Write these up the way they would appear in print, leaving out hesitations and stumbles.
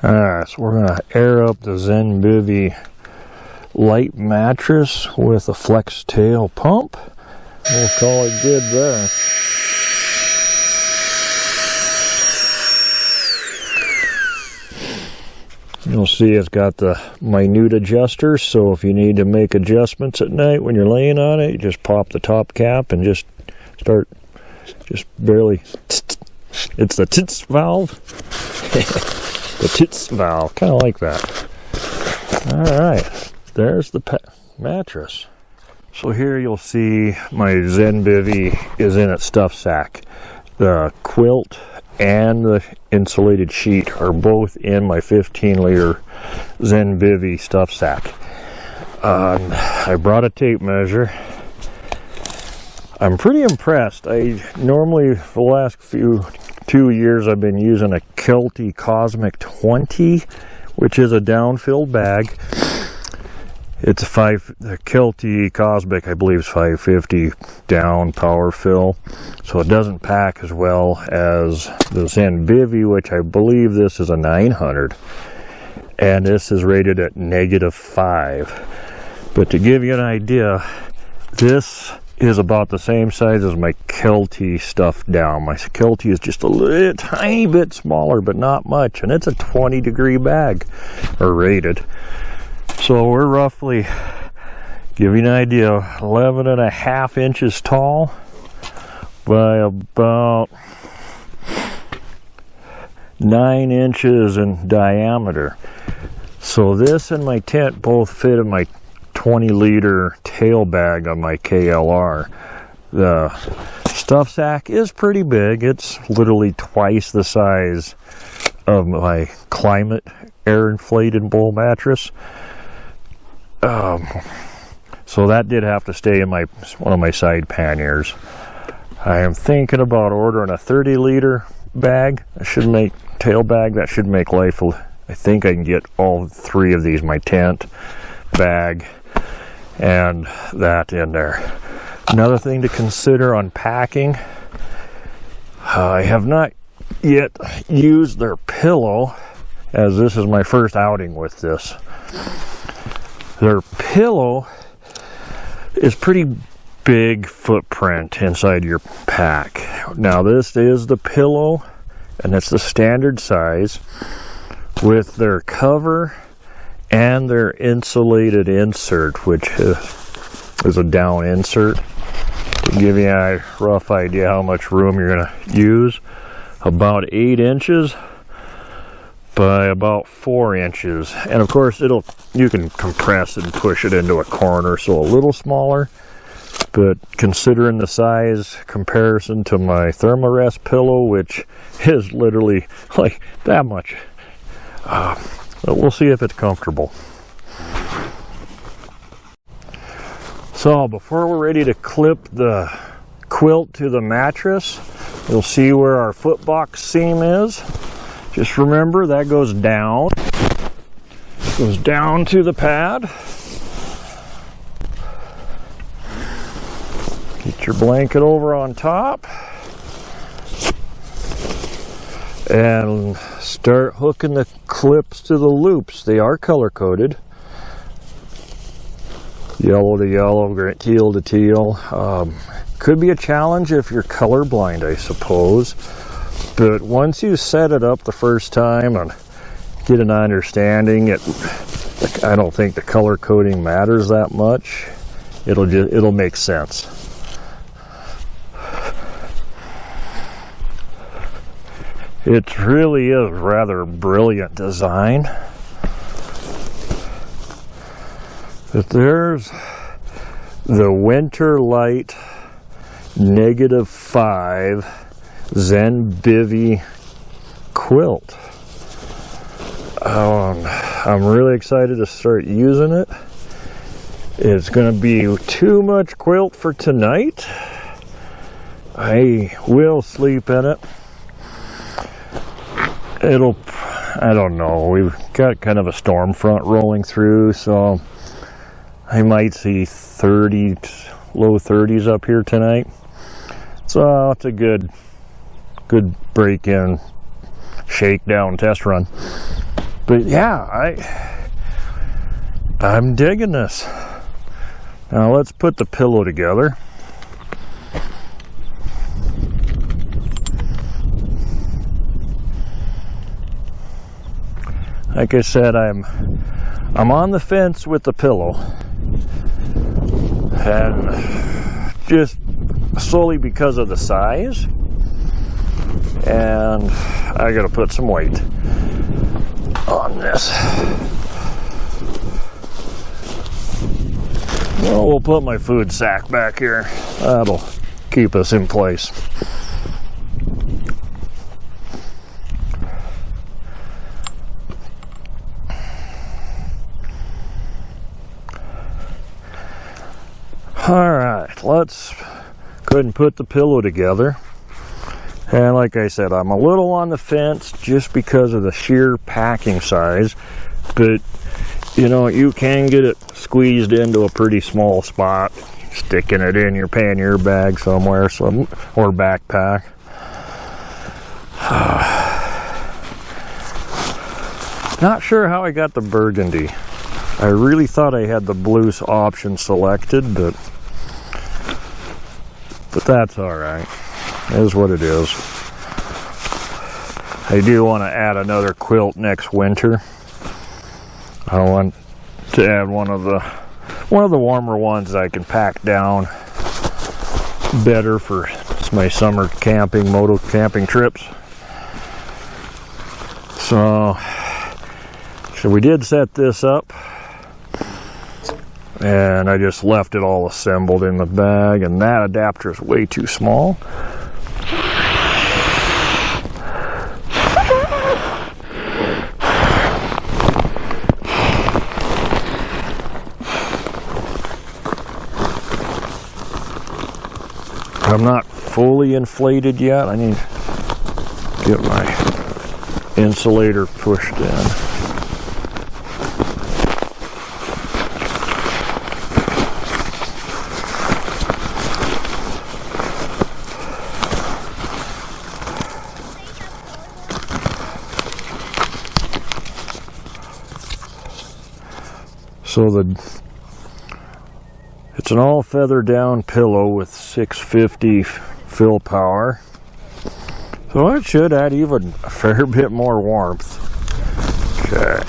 Alright, so we're going to air up the ZenBivy light mattress with a flex tail pump. We'll call it good there. You'll see it's got the minute adjuster, so if you need to make adjustments at night when you're laying on it, you just pop the top cap and just start, just barely, it's the tits valve. The tits valve, kind of like that. Alright, there's the mattress. So here you'll see my ZenBivy is in its stuff sack. The quilt and the insulated sheet are both in my 15-liter ZenBivy stuff sack. I brought a tape measure. I'm pretty impressed. I normally, for the last 2 years, I've been using a Kelty Cosmic 20, which is a down-filled bag. It's the Kelty Cosmic, I believe, is 550 down power fill, so it doesn't pack as well as the ZenBivy, which I believe this is a 900, and this is rated at -5. But to give you an idea, this is about the same size as my Kelty stuff down. My Kelty is just a tiny bit smaller, but not much, and it's a 20-degree bag, or rated. So we're roughly, give you an idea, 11.5 inches tall by about 9 inches in diameter. So this and my tent both fit in my 20-liter tail bag on my KLR. The stuff sack is pretty big. It's literally twice the size of my Climate air inflated bowl mattress. So that did have to stay in one of my side panniers. I am thinking about ordering a 30-liter bag. Tail bag. That should make life. I think I can get all three of these, my tent, bag, and that in there. Another thing to consider on packing, I have not yet used their pillow, as this is my first outing with this. Their pillow is pretty big footprint inside your pack. Now this is the pillow, and it's the standard size with their cover and their insulated insert, which is a down insert. To give you a rough idea how much room you're going to use, about 8 inches by about 4 inches, and of course you can compress and push it into a corner, so a little smaller, but considering the size comparison to my Thermarest pillow, which is literally like that much, but we'll see if it's comfortable. So before we're ready to clip the quilt to the mattress, you'll see where our footbox seam is. Just remember that goes down to the pad. Get your blanket over on top and start hooking the clips to the loops. They are color coded. Yellow to yellow, teal to teal. Could be a challenge if you're colorblind, I suppose. But once you set it up the first time and get an understanding, I don't think the color coding matters that much. It'll make sense. It really is rather brilliant design. But there's the Winter Light -5 ZenBivy quilt. I'm really excited to start using it. It's going to be too much quilt for tonight. I will sleep in it. I don't know, we've got kind of a storm front rolling through, so I might see low 30s up here tonight. So it's a good break-in, shakedown test run. But yeah, I'm digging this. Now let's put the pillow together. Like I said, I'm on the fence with the pillow, and just solely because of the size, and I gotta put some weight on this. Well, we'll put my food sack back here. That'll keep us in place. All right, let's go ahead and put the pillow together. And like I said, I'm a little on the fence just because of the sheer packing size, but you know, you can get it squeezed into a pretty small spot, sticking it in your pannier bag somewhere, or backpack. Not sure how I got the burgundy. I really thought I had the blue option selected, but that's all right. It is what it is. I do want to add another quilt next winter. I want to add one of the warmer ones that I can pack down better for my summer camping, moto camping trips. So we did set this up, and I just left it all assembled in the bag, and that adapter is way too small. I'm not fully inflated yet. I need to get my insulator pushed in. So it's an all feather down pillow with 650 fill power. So it should add even a fair bit more warmth. Okay.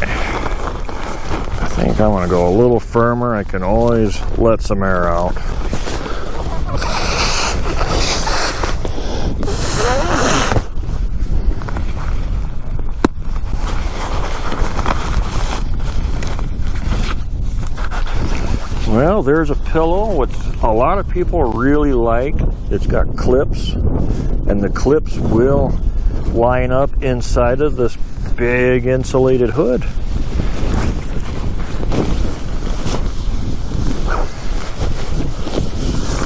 I think I'm going to go a little firmer. I can always let some air out. Well, there's a pillow, which a lot of people really like. It's got clips, and the clips will line up inside of this big insulated hood.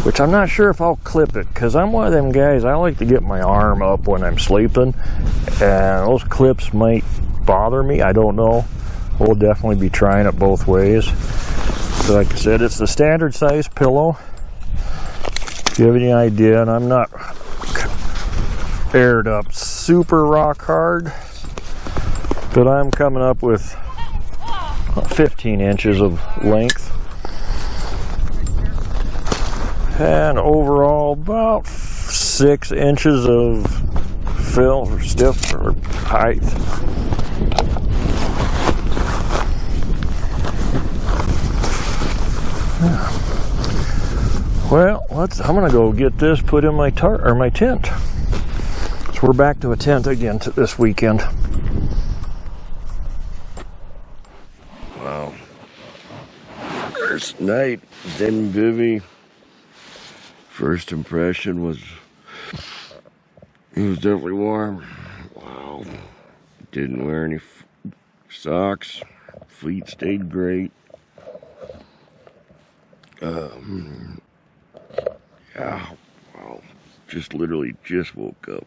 Which I'm not sure if I'll clip it, because I'm one of them guys, I like to get my arm up when I'm sleeping, and those clips might bother me. I don't know. We'll definitely be trying it both ways. So like I said, it's the standard size pillow. If you have any idea, and I'm not aired up super rock hard, but I'm coming up with 15 inches of length. And overall about 6 inches of fill or stiff or height. Well, I'm gonna go get this put in my tent. So we're back to a tent again this weekend. Wow. First night, ZenBivy. First impression was, it was definitely warm. Wow. Didn't wear any socks. Feet stayed great. Yeah, wow. Just literally just woke up.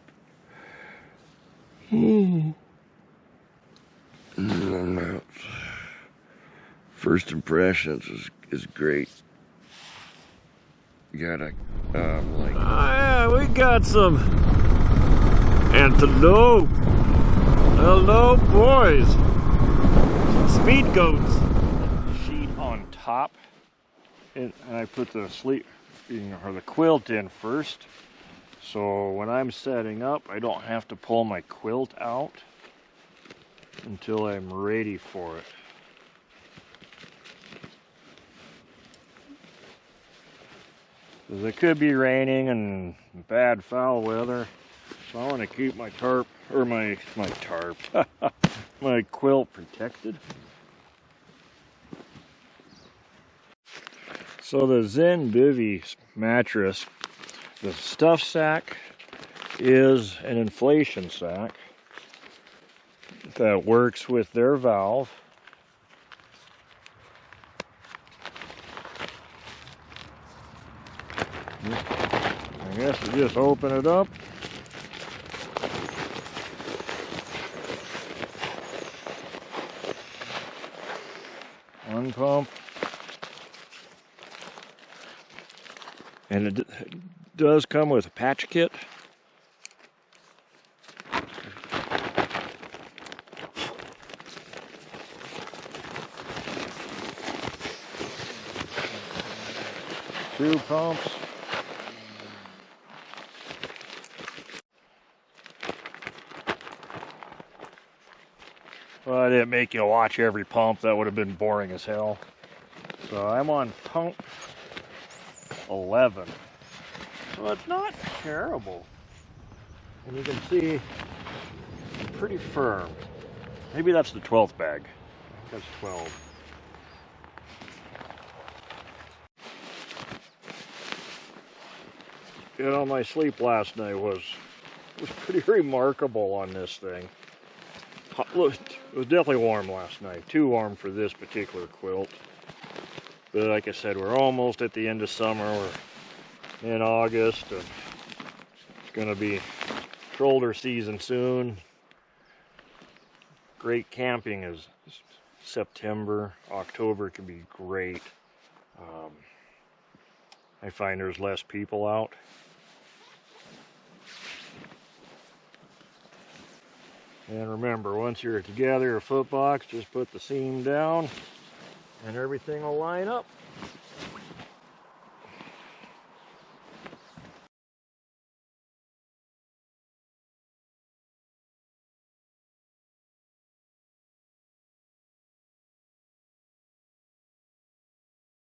First impressions is great. You gotta, like... Oh yeah, we got some antelope. Hello, boys. feed goats sheet on top, and I put the the quilt in first, so when I'm setting up I don't have to pull my quilt out until I'm ready for it. Because it could be raining and bad foul weather, so I want to keep my tarp, or my tarp, my quilt protected. So the ZenBivy mattress, the stuff sack is an inflation sack that works with their valve. I guess you just open it up. One pump. And it does come with a patch kit. Two pumps. Well, I didn't make you watch every pump. That would have been boring as hell. So I'm on pump 11. So it's not terrible. And you can see it's pretty firm. Maybe that's the 12th bag. I think that's 12. You know, my sleep last night was pretty remarkable on this thing. Look, it was definitely warm last night. Too warm for this particular quilt. But like I said, we're almost at the end of summer. We're in August, and it's going to be shoulder season soon. Great camping is September. October can be great. I find there's less people out. And remember, once you're together a foot box, just put the seam down and everything will line up.